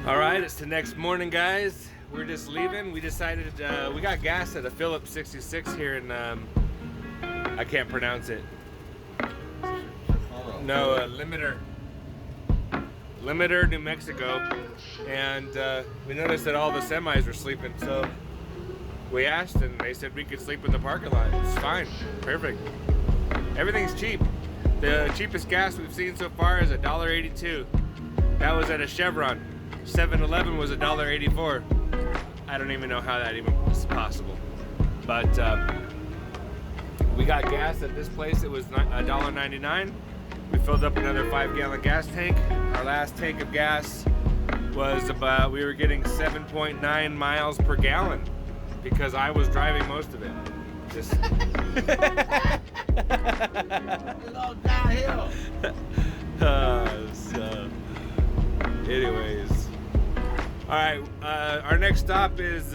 All right, it's the next morning, guys. We're just leaving. We decided we got gas at a Phillips 66 here in I can't pronounce it. No, Limiter, New Mexico, and we noticed that all the semis were sleeping. So we asked, and they said we could sleep in the parking lot. It's fine, perfect. Everything's cheap. The cheapest gas we've seen so far is $1.82. That was at a Chevron. 7-Eleven was $1.84. I don't even know how that even was possible. But we got gas at this place. It was $1.99. We filled up another 5-gallon gas tank. Our last tank of gas was we were getting 7.9 miles per gallon because I was driving most of it. Just It's all downhill. So, anyways. All right, our next stop is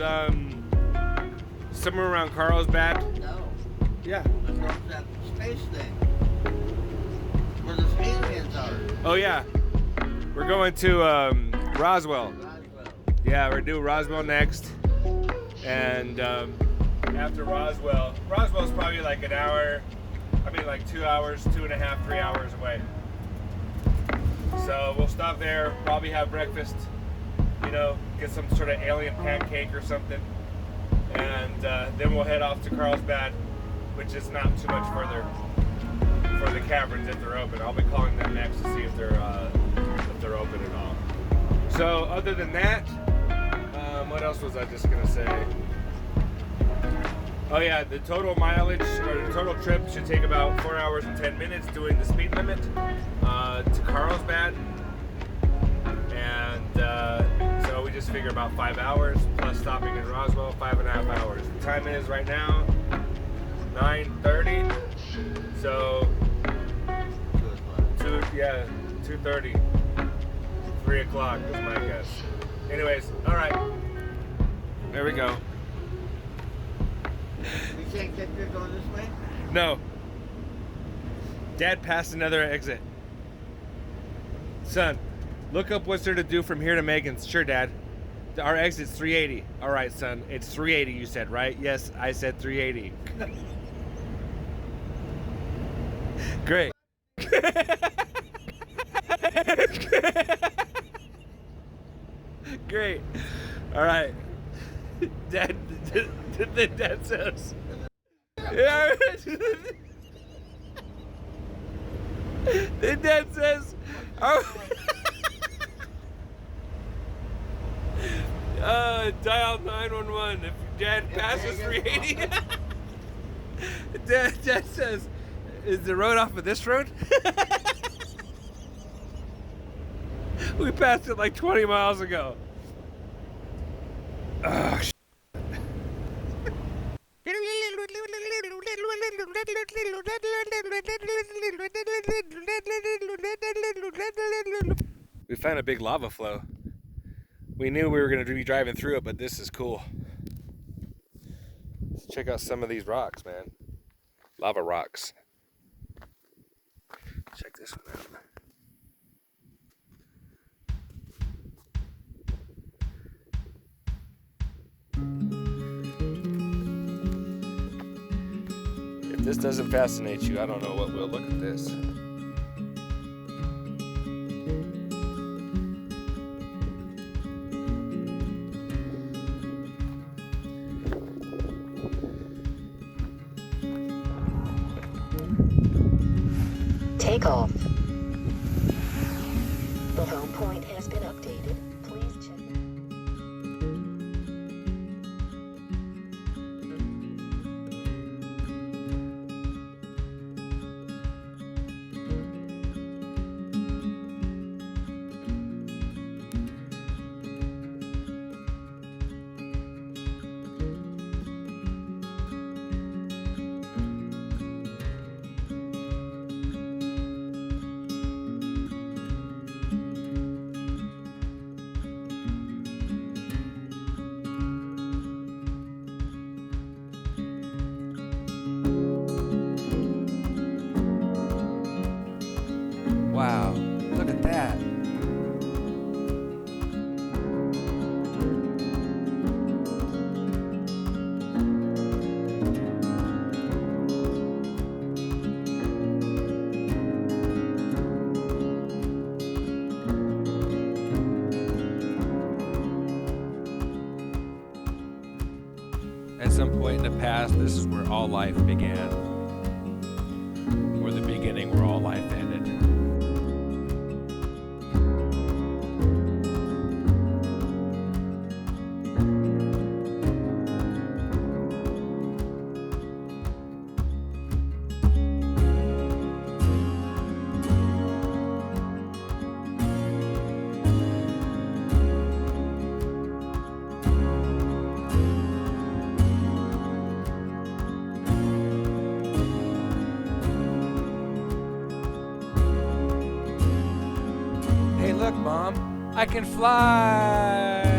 somewhere around Carlsbad. No, Yeah. across that space thing where the aliens are. Oh yeah. We're going to Roswell. Roswell. Yeah, we're due Roswell next. And after Roswell's probably like an hour, like 2 hours, 2.5, 3 hours away. So we'll stop there, probably have breakfast, get some sort of alien pancake or something. And then we'll head off to Carlsbad, which is not too much further, for the caverns if they're open. I'll be calling them next to see if they're open at all. So other than that, what else was I just gonna say? Oh yeah, the total mileage or the total trip should take about 4 hours and 10 minutes doing the speed limit to Carlsbad, and so we just figure about 5 hours plus stopping in Roswell, 5.5 hours. The time is right now 9:30, so 2:30, 3 o'clock is my guess. Anyways, all right, there we go. We can't get there going this way? No. Dad passed another exit. Son, look up what's there to do from here to Megan's. Sure, Dad. Our exit's 380. All right, son. It's 380, you said, right? Yes, I said 380. Great. Great. All right. Dad says. Yeah. Then Dad says, dial 911 if Dad passes 380. Dad says, is the road off of this road? We passed it like 20 miles ago. Oh, we found a big lava flow. We knew we were going to be driving through it, but this is cool. Let's check out some of these rocks, man. Lava rocks. Check this one out. If this doesn't fascinate you, I don't know what will. Look at this. Take off. The home point has been updated. Please check. at some point in the past, this is where all life began. Or the beginning where all life ended. Look, Mom, I can fly!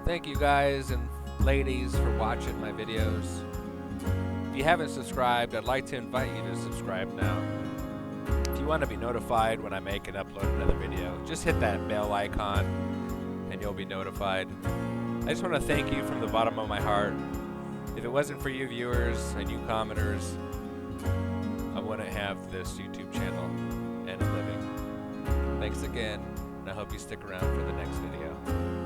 Thank you guys and ladies for watching my videos. If you haven't subscribed, I'd like to invite you to subscribe now. If you want to be notified when I make and upload another video, just hit that bell icon and you'll be notified. I just want to thank you from the bottom of my heart. If it wasn't for you viewers and you commenters, I wouldn't have this YouTube channel and a living. Thanks again, and I hope you stick around for the next video.